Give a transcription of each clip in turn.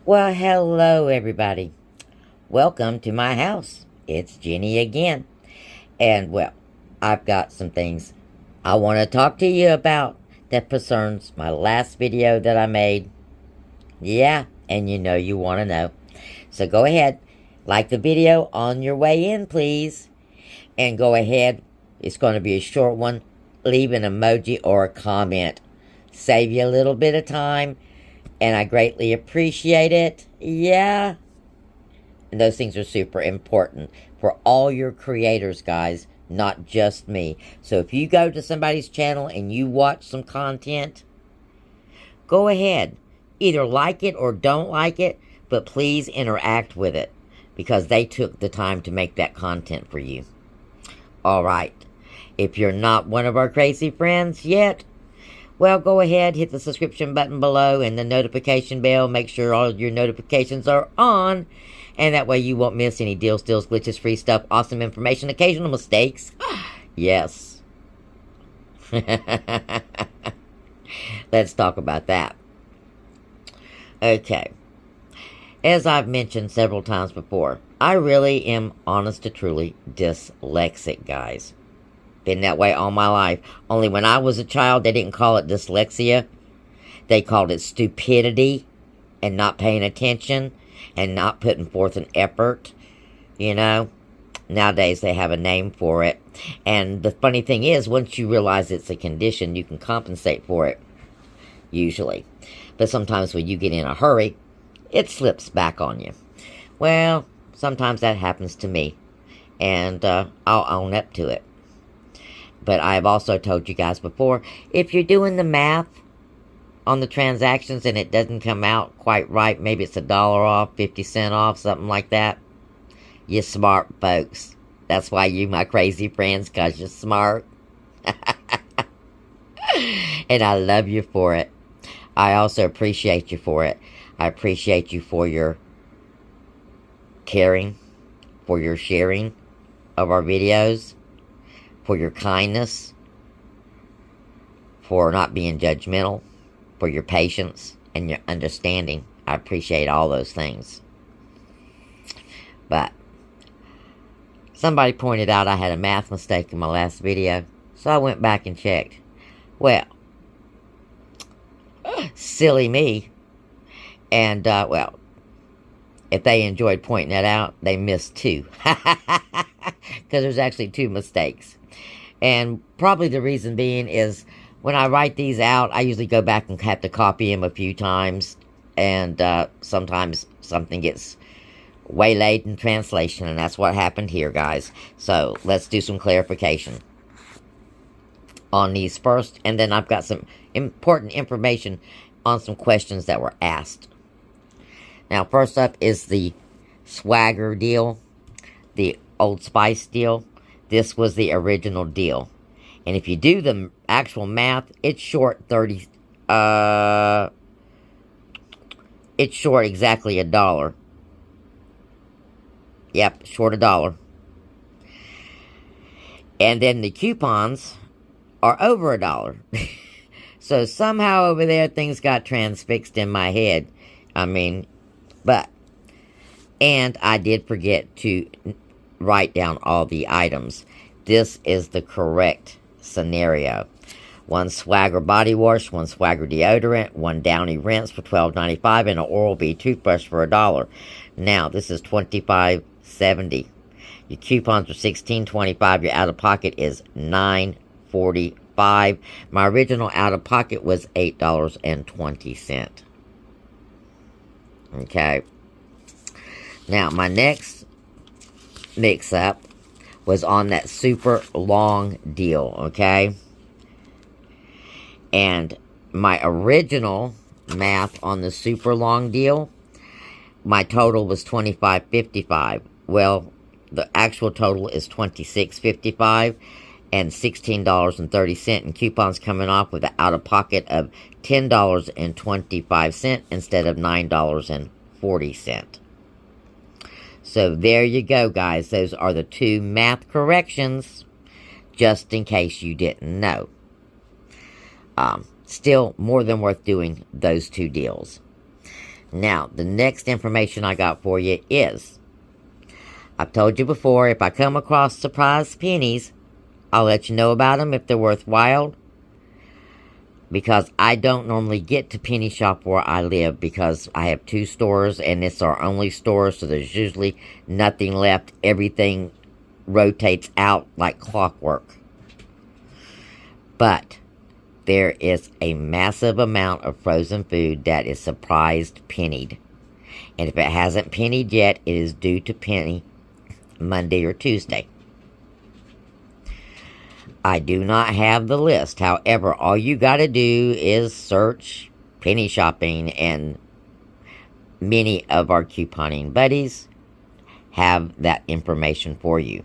Well, hello, everybody. Welcome to my house. It's Jenny again. And, well, I've got some things I want to talk to you about that concerns my last video that I made. Yeah, and you know you want to know. So go ahead, like the video on your way in, please. And go ahead, it's going to be a short one. Leave an emoji or a comment. Save you a little bit of time, and I greatly appreciate it. Yeah. And those things are super important for all your creators, guys, not just me. So if you go to somebody's channel and you watch some content, go ahead. Either like it or don't like it, but please interact with it because they took the time to make that content for you. All right. If you're not one of our crazy friends yet, well, go ahead, hit the subscription button below and the notification bell. Make sure all your notifications are on. And that way you won't miss any deals, steals, glitches, free stuff, awesome information, occasional mistakes. Yes. Let's talk about that. Okay. As I've mentioned several times before, I really am, honest to truly, dyslexic, guys. Been that way all my life. Only when I was a child, they didn't call it dyslexia. They called it stupidity and not paying attention and not putting forth an effort, you know. Nowadays, they have a name for it. And the funny thing is, once you realize it's a condition, you can compensate for it, usually. But sometimes when you get in a hurry, it slips back on you. Well, sometimes that happens to me. And I'll own up to it. But I've also told you guys before, if you're doing the math on the transactions and it doesn't come out quite right, maybe it's $1 off, 50 cents off, something like that, you're smart, folks. That's why you my crazy friends, because you're smart. And I love you for it. I also appreciate you for it. I appreciate you for your caring, for your sharing of our videos, for your kindness, for not being judgmental, for your patience and your understanding. I appreciate all those things. But somebody pointed out I had a math mistake in my last video, so I went back and checked. Well, silly me. And, well, if they enjoyed pointing that out, they missed two. Because there's actually two mistakes. And probably the reason being is when I write these out, I usually go back and have to copy them a few times. And sometimes something gets waylaid in translation. And that's what happened here, guys. So let's do some clarification on these first. And then I've got some important information on some questions that were asked. Now, first up is the Swagger deal, the Old Spice deal. This was the original deal. And if you do the actual math, it's short 30, it's short exactly $1. Yep, short $1. And then the coupons are over $1. So somehow over there, things got transfixed in my head. I mean, and I did forget to write down all the items. This is the correct scenario. 1 Swagger body wash, 1 Swagger deodorant, 1 Downy rinse for $12.95, and an Oral-B toothbrush for $1. Now, this is $25.70. Your coupons are $16.25. Your out-of-pocket is $9.45. My original out-of-pocket was $8.20. Okay. Now, my next mix-up was on that super long deal, okay? And my original math on the super long deal, my total was $25.55. Well, the actual total is $26.55 and $16.30 in coupons coming off with an out-of-pocket of $10.25 instead of $9.40. So there you go, guys. Those are the two math corrections, just in case you didn't know. Still more than worth doing those two deals. Now, the next information I got for you is, I've told you before, if I come across surprise pennies, I'll let you know about them if they're worthwhile. Because I don't normally get to penny shop where I live because I have 2 stores and it's our only store, so there's usually nothing left. Everything rotates out like clockwork. But there is a massive amount of frozen food that is surprised pennied. And if it hasn't pennied yet, it is due to penny Monday or Tuesday. I do not have the list. However, all you got to do is search penny shopping, and many of our couponing buddies have that information for you.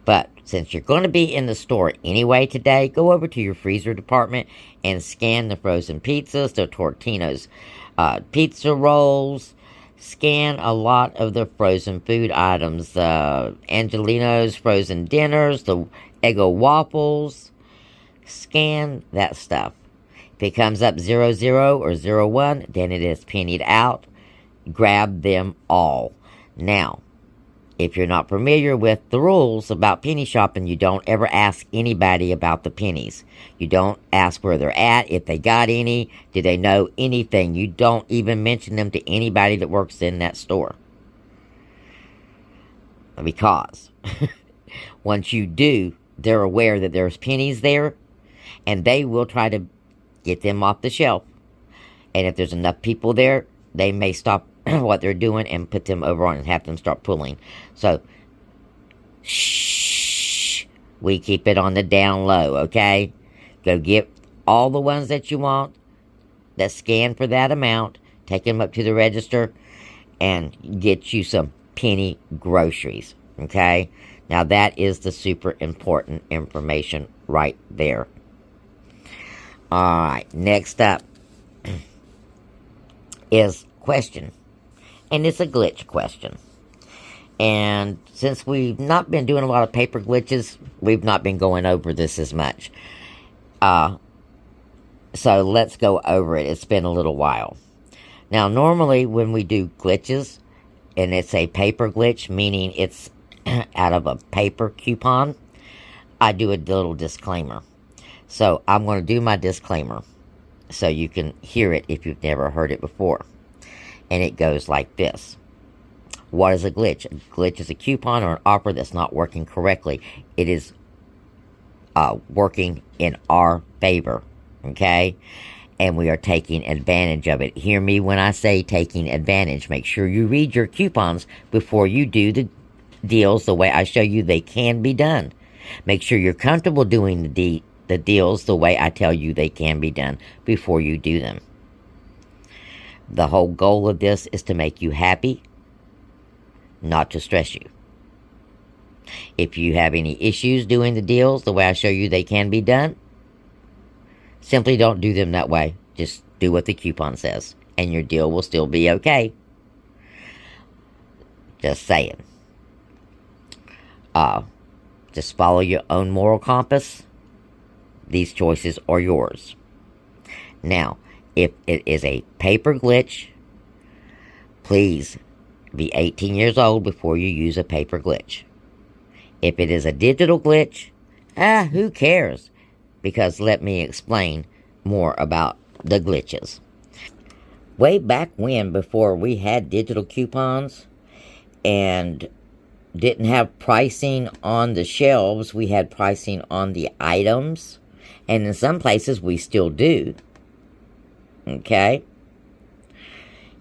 But since you're going to be in the store anyway today, go over to your freezer department and scan the frozen pizzas, the Tortino's pizza rolls. Scan a lot of the frozen food items, the Angelino's frozen dinners, the Eggo waffles. Scan that stuff. If it comes up 00 or 01, then it is pennied out. Grab them all. Now, if you're not familiar with the rules about penny shopping, you don't ever ask anybody about the pennies. You don't ask where they're at, if they got any, do they know anything. You don't even mention them to anybody that works in that store. Because once you do, they're aware that there's pennies there, and they will try to get them off the shelf. And if there's enough people there, they may stop what they're doing and put them over on and have them start pulling. So, shh, we keep it on the down low, okay? Go get all the ones that you want that scan for that amount, take them up to the register, and get you some penny groceries, okay? Now, that is the super important information right there. All right, next up is question. And it's a glitch question. And since we've not been doing a lot of paper glitches, we've not been going over this as much. So let's go over it. It's been a little while. Now, normally when we do glitches, and it's a paper glitch, meaning it's out of a paper coupon, I do a little disclaimer. So I'm going to do my disclaimer so you can hear it if you've never heard it before. And it goes like this. What is a glitch? A glitch is a coupon or an offer that's not working correctly. It is working in our favor, okay? And we are taking advantage of it. Hear me when I say taking advantage. Make sure you read your coupons before you do the deals the way I show you they can be done. Make sure you're comfortable doing the deals the way I tell you they can be done before you do them. The whole goal of this is to make you happy, not to stress you. If you have any issues doing the deals the way I show you they can be done, simply don't do them that way. Just do what the coupon says, and your deal will still be okay. Just saying. Just follow your own moral compass. These choices are yours. Now, if it is a paper glitch, please be 18 years old before you use a paper glitch. If it is a digital glitch, who cares? Because let me explain more about the glitches. Way back when, before we had digital coupons and didn't have pricing on the shelves, we had pricing on the items. And in some places we still do. Okay?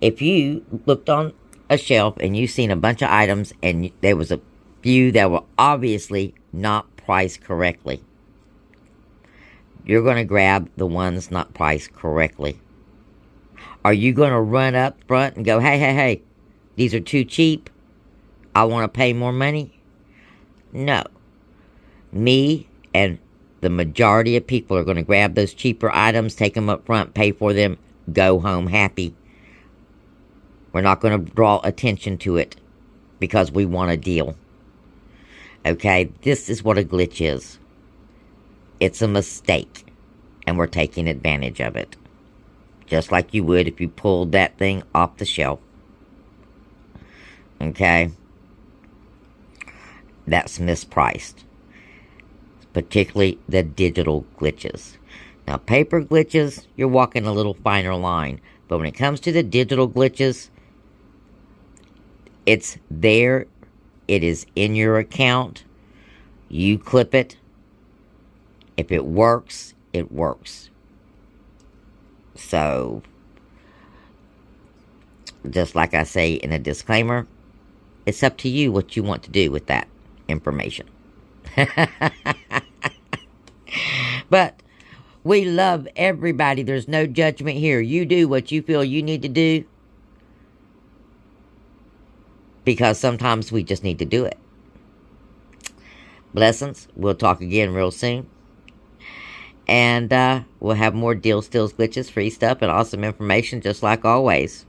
If you looked on a shelf and you seen a bunch of items and there was a few that were obviously not priced correctly, you're going to grab the ones not priced correctly. Are you going to run up front and go, hey, these are too cheap, I want to pay more money? No. Me and the majority of people are going to grab those cheaper items, take them up front, pay for them, go home happy. We're not going to draw attention to it because we want a deal. Okay, this is what a glitch is. It's a mistake, and we're taking advantage of it. just like you would if you pulled that thing off the shelf. Okay? That's mispriced. Particularly the digital glitches. Now, paper glitches, you're walking a little finer line. But when it comes to the digital glitches, it's there. It is in your account. You clip it. If it works, it works. So, just like I say in a disclaimer, it's up to you what you want to do with that information. But we love everybody. There's no judgment here. You do what you feel you need to do, because sometimes we just need to do it. Blessings. We'll talk again real soon. And we'll have more deals, steals, glitches, free stuff, and awesome information just like always.